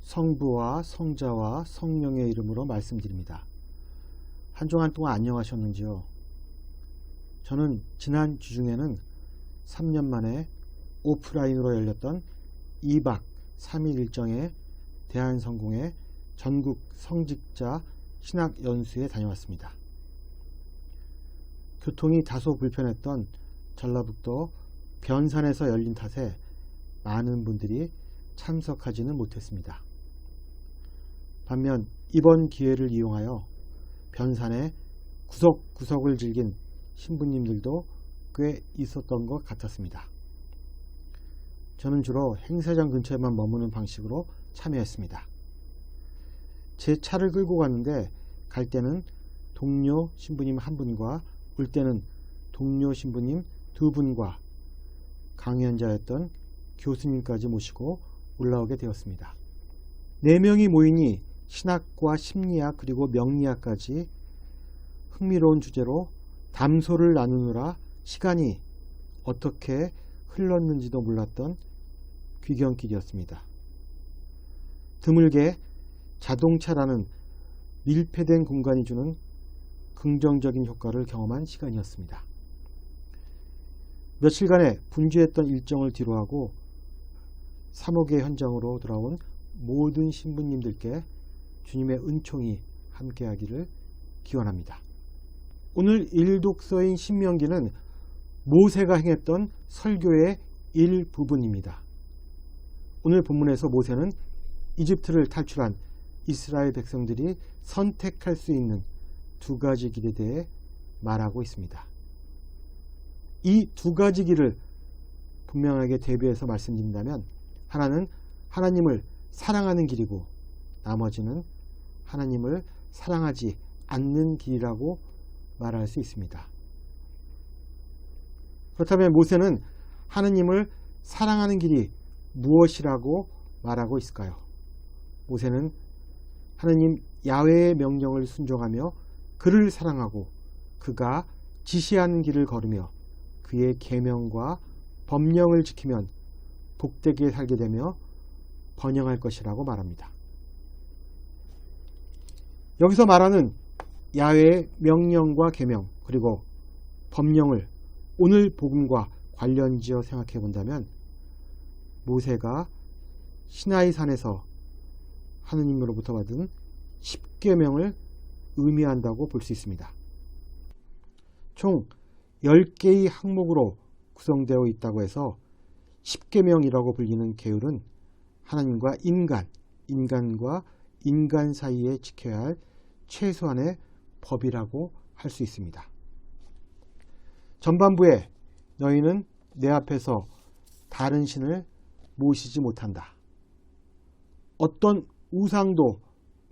성부와 성자와 성령의 이름으로 말씀드립니다. 한 주간 동안 안녕하셨는지요? 저는 지난 주중에는 3년 만에 오프라인으로 열렸던 2박 3일 일정의 대한성공회 전국 성직자 신학연수에 다녀왔습니다. 교통이 다소 불편했던 전라북도 변산에서 열린 탓에 많은 분들이 참석하지는 못했습니다. 반면 이번 기회를 이용하여 변산에 구석구석을 즐긴 신부님들도 꽤 있었던 것 같았습니다. 저는 주로 행사장 근처에만 머무는 방식으로 참여했습니다. 제 차를 끌고 갔는데 갈 때는 동료 신부님 한 분과 올 때는 동료 신부님 두 분과 강연자였던 교수님까지 모시고 올라오게 되었습니다. 4명이 모이니 신학과 심리학 그리고 명리학까지 흥미로운 주제로 담소를 나누느라 시간이 어떻게 흘렀는지도 몰랐던 귀경길이었습니다. 드물게 자동차라는 밀폐된 공간이 주는 긍정적인 효과를 경험한 시간이었습니다. 며칠간의 분주했던 일정을 뒤로하고 사목의 현장으로 돌아온 모든 신부님들께 주님의 은총이 함께하기를 기원합니다. 오늘 일독서인 신명기는 모세가 행했던 설교의 일부분입니다. 오늘 본문에서 모세는 이집트를 탈출한 이스라엘 백성들이 선택할 수 있는 두 가지 길에 대해 말하고 있습니다. 이 두 가지 길을 분명하게 대비해서 말씀드린다면 하나는 하나님을 사랑하는 길이고 나머지는 하나님을 사랑하지 않는 길이라고 말할 수 있습니다. 그렇다면 모세는 하나님을 사랑하는 길이 무엇이라고 말하고 있을까요? 모세는 하나님 야훼의 명령을 순종하며 그를 사랑하고 그가 지시하는 길을 걸으며 그의 계명과 법령을 지키면 복되게 살게 되며 번영할 것이라고 말합니다. 여기서 말하는 야훼의 명령과 계명 그리고 법령을 오늘 복음과 관련지어 생각해 본다면 모세가 시나이산에서 하느님으로부터 받은 10계명을 의미한다고 볼 수 있습니다. 총 10개의 항목으로 구성되어 있다고 해서 10계명이라고 불리는 계율은 하나님과 인간과 인간 사이에 지켜야 할 최소한의 법이라고 할 수 있습니다. 전반부에 너희는 내 앞에서 다른 신을 모시지 못한다. 어떤 우상도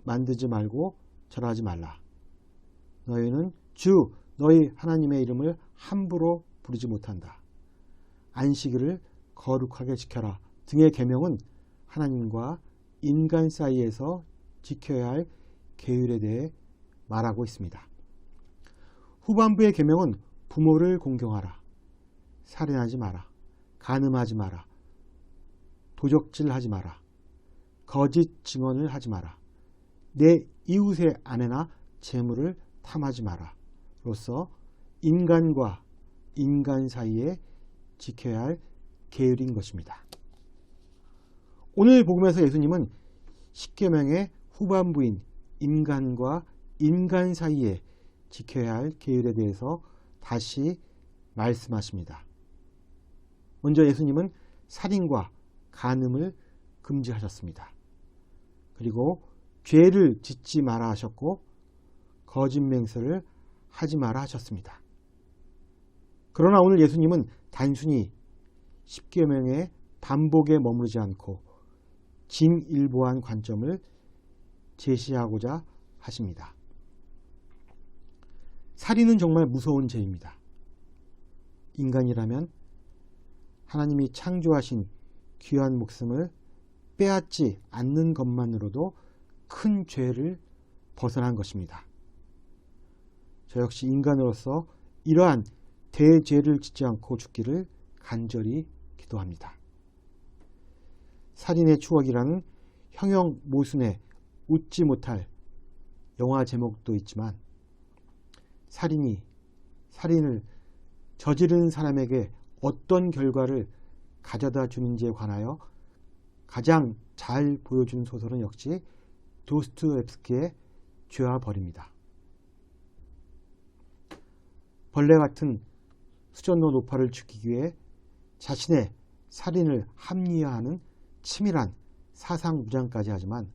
만들지 말고 절하지 말라. 너희는 주 너희 하나님의 이름을 함부로 부르지 못한다. 안식일을 거룩하게 지켜라 등의 계명은 하나님과 인간 사이에서 지켜야 할 계율에 대해 말하고 있습니다. 후반부의 계명은 부모를 공경하라. 살인하지 마라. 간음하지 마라. 도적질하지 마라. 거짓 증언을 하지 마라. 내 이웃의 아내나 재물을 탐하지 마라. 로서 인간과 인간 사이에 지켜야 할 계율인 것입니다. 오늘 복음에서 예수님은 10계명의 후반부인 인간과 인간 사이에 지켜야 할 계율에 대해서 다시 말씀하십니다. 먼저 예수님은 살인과 간음을 금지하셨습니다. 그리고 죄를 짓지 마라 하셨고 거짓 맹세를 하지 마라 하셨습니다. 그러나 오늘 예수님은 단순히 10계명의 반복에 머무르지 않고 진일보한 관점을 제시하고자 하십니다. 살인은 정말 무서운 죄입니다. 인간이라면 하나님이 창조하신 귀한 목숨을 빼앗지 않는 것만으로도 큰 죄를 벗어난 것입니다. 저 역시 인간으로서 이러한 대죄를 짓지 않고 죽기를 간절히 기도합니다. 살인의 추억이라는 형용 모순에 웃지 못할 영화 제목도 있지만 살인이 살인을 저지른 사람에게 어떤 결과를 가져다 주는지에 관하여 가장 잘 보여준 소설은 역시 도스토옙스키의 죄와 벌입니다. 벌레 같은 수전노 노파를 죽이기 위해 자신의 살인을 합리화하는 치밀한 사상 무장까지 하지만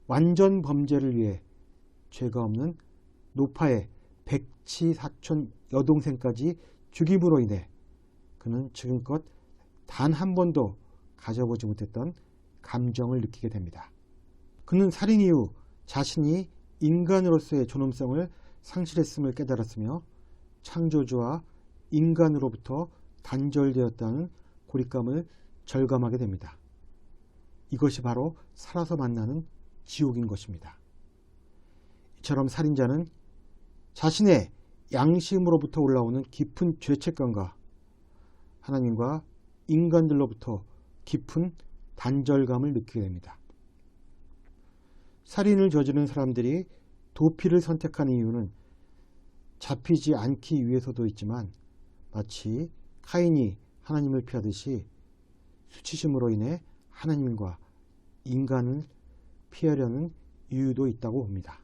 완전 범죄를 위해 죄가 없는 노파의 백치사촌 여동생까지 죽임으로 인해 그는 지금껏 단 한 번도 가져보지 못했던 감정을 느끼게 됩니다. 그는 살인 이후 자신이 인간으로서의 존엄성을 상실했음을 깨달았으며 창조주와 인간으로부터 단절되었다는 고립감을 절감하게 됩니다. 이것이 바로 살아서 만나는 지옥인 것입니다. 이처럼 살인자는 자신의 양심으로부터 올라오는 깊은 죄책감과 하나님과 인간들로부터 깊은 단절감을 느끼게 됩니다. 살인을 저지른 사람들이 도피를 선택하는 이유는 잡히지 않기 위해서도 있지만 마치 카인이 하나님을 피하듯이 수치심으로 인해 하나님과 인간을 피하려는 이유도 있다고 봅니다.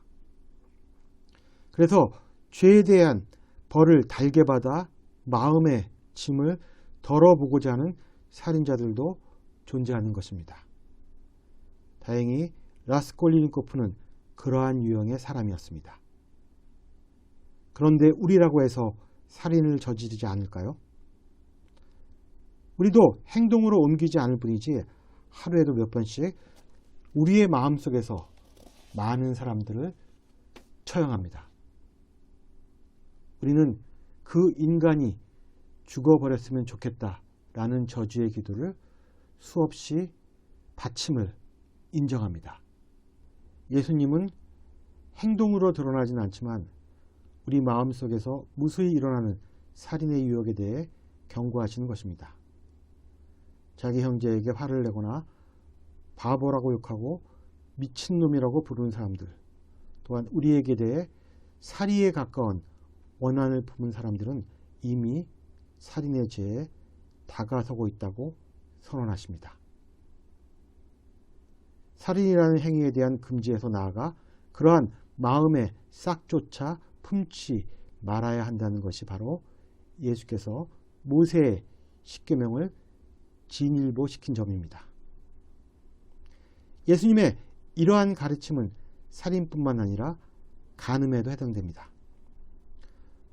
그래서 죄에 대한 벌을 달게 받아 마음의 짐을 덜어보고자 하는 살인자들도 존재하는 것입니다. 다행히 라스콜리니코프는 그러한 유형의 사람이었습니다. 그런데 우리라고 해서 살인을 저지르지 않을까요? 우리도 행동으로 옮기지 않을 뿐이지 하루에도 몇 번씩 우리의 마음속에서 많은 사람들을 처형합니다. 우리는 그 인간이 죽어버렸으면 좋겠다라는 저주의 기도를 수없이 바침을 인정합니다. 예수님은 행동으로 드러나진 않지만 우리 마음속에서 무수히 일어나는 살인의 유혹에 대해 경고하시는 것입니다. 자기 형제에게 화를 내거나 바보라고 욕하고 미친놈이라고 부르는 사람들, 또한 우리에게 대해 살인에 가까운 원한을 품은 사람들은 이미 살인의 죄에 다가서고 있다고 선언하십니다. 살인이라는 행위에 대한 금지에서 나아가 그러한 마음의 싹조차 품지 말아야 한다는 것이 바로 예수께서 모세의 십계명을 진일보시킨 점입니다. 예수님의 이러한 가르침은 살인뿐만 아니라 간음에도 해당됩니다.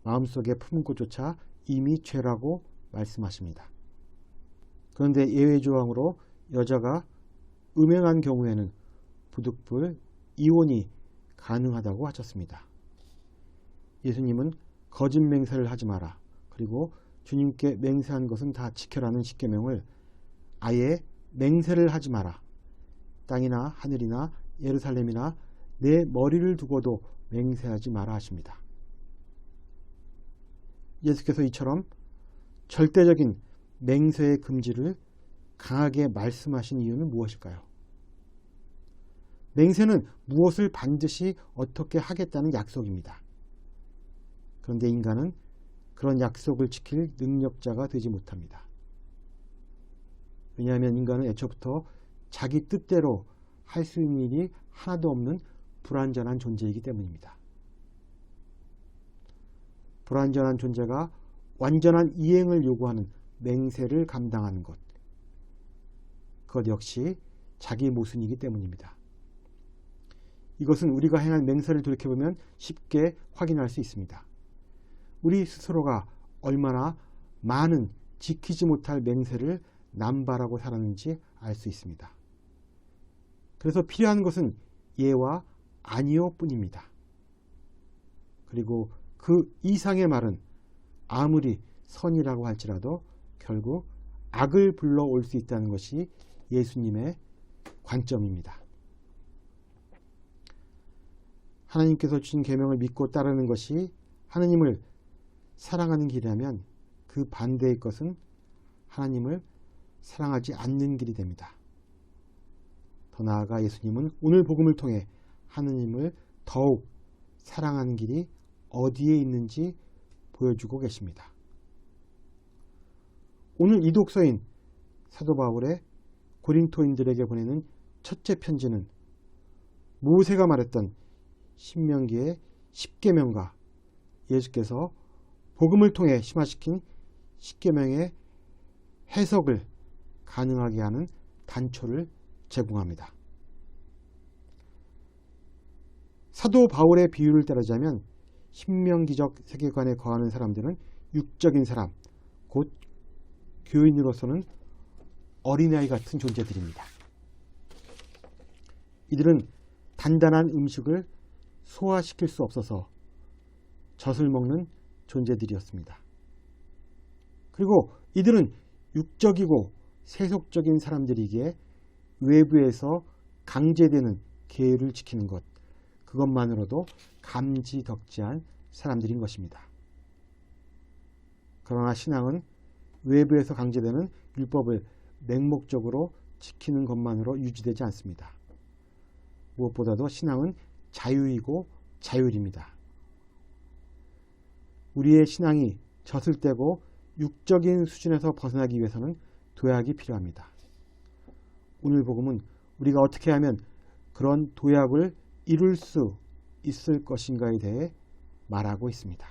마음속에 품은 것조차 이미 죄라고 말씀하십니다. 그런데 예외 조항으로 여자가 음행한 경우에는 부득불 이혼이 가능하다고 하셨습니다. 예수님은 거짓 맹세를 하지 마라, 그리고 주님께 맹세한 것은 다 지켜라는 십계명을 아예 맹세를 하지 마라, 땅이나 하늘이나 예루살렘이나 내 머리를 두고도 맹세하지 마라 하십니다. 예수께서 이처럼 절대적인 맹세의 금지를 강하게 말씀하신 이유는 무엇일까요? 맹세는 무엇을 반드시 어떻게 하겠다는 약속입니다. 그런데 인간은 그런 약속을 지킬 능력자가 되지 못합니다. 왜냐하면 인간은 애초부터 자기 뜻대로 할 수 있는 일이 하나도 없는 불완전한 존재이기 때문입니다. 불완전한 존재가 완전한 이행을 요구하는 맹세를 감당하는 것, 그것 역시 자기 모순이기 때문입니다. 이것은 우리가 행한 맹세를 돌이켜보면 쉽게 확인할 수 있습니다. 우리 스스로가 얼마나 많은 지키지 못할 맹세를 남발하고 살았는지 알 수 있습니다. 그래서 필요한 것은 예와 아니요 뿐입니다. 그리고 그 이상의 말은 아무리 선이라고 할지라도 결국 악을 불러올 수 있다는 것이 예수님의 관점입니다. 하나님께서 주신 계명을 믿고 따르는 것이 하나님을 사랑하는 길이라면 그 반대의 것은 하나님을 사랑하지 않는 길이 됩니다. 더 나아가 예수님은 오늘 복음을 통해 하느님을 더욱 사랑하는 길이 어디에 있는지 보여주고 계십니다. 오늘 이 독서인 사도 바울의 고린토인들에게 보내는 첫째 편지는 모세가 말했던 신명기의 10계명과 예수께서 복음을 통해 심화시킨 10계명의 해석을 가능하게 하는 단초를 제공합니다. 사도 바울의 비유를 따르자면 신명기적 세계관에 거하는 사람들은 육적인 사람, 곧 교인으로서는 어린아이 같은 존재들입니다. 이들은 단단한 음식을 소화시킬 수 없어서 젖을 먹는 존재들이었습니다. 그리고 이들은 육적이고 세속적인 사람들이기에 외부에서 강제되는 계율을 지키는 것, 그것만으로도 감지덕지한 사람들인 것입니다. 그러나 신앙은 외부에서 강제되는 율법을 맹목적으로 지키는 것만으로 유지되지 않습니다. 무엇보다도 신앙은 자유이고 자율입니다. 우리의 신앙이 젖을 떼고 육적인 수준에서 벗어나기 위해서는 도약이 필요합니다. 오늘 복음은 우리가 어떻게 하면 그런 도약을 이룰 수 있을 것인가에 대해 말하고 있습니다.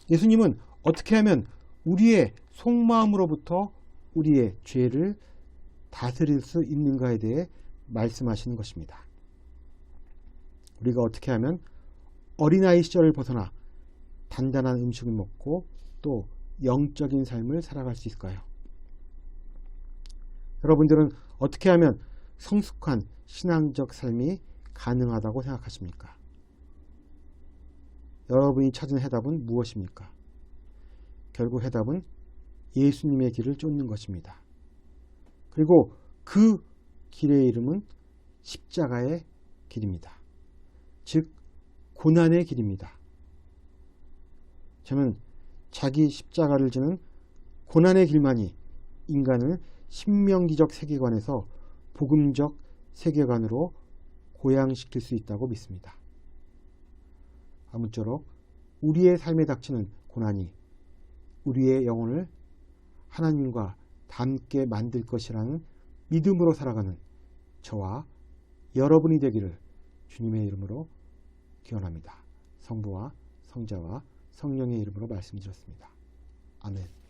예수님은 어떻게 하면 우리의 속마음으로부터 우리의 죄를 다스릴 수 있는가에 대해 말씀하시는 것입니다. 우리가 어떻게 하면 어린아이 시절을 벗어나 단단한 음식을 먹고 또 영적인 삶을 살아갈 수 있을까요? 여러분들은 어떻게 하면 성숙한 신앙적 삶이 가능하다고 생각하십니까? 여러분이 찾은 해답은 무엇입니까? 결국 해답은 예수님의 길을 쫓는 것입니다. 그리고 그 길의 이름은 십자가의 길입니다. 즉 고난의 길입니다. 저는 자기 십자가를 지는 고난의 길만이 인간을 신명기적 세계관에서 복음적 세계관으로 고양시킬 수 있다고 믿습니다. 아무쪼록 우리의 삶에 닥치는 고난이 우리의 영혼을 하나님과 닮게 만들 것이라는 믿음으로 살아가는 저와 여러분이 되기를 주님의 이름으로 기원합니다. 성부와 성자와 성령의 이름으로 말씀드렸습니다. 아멘.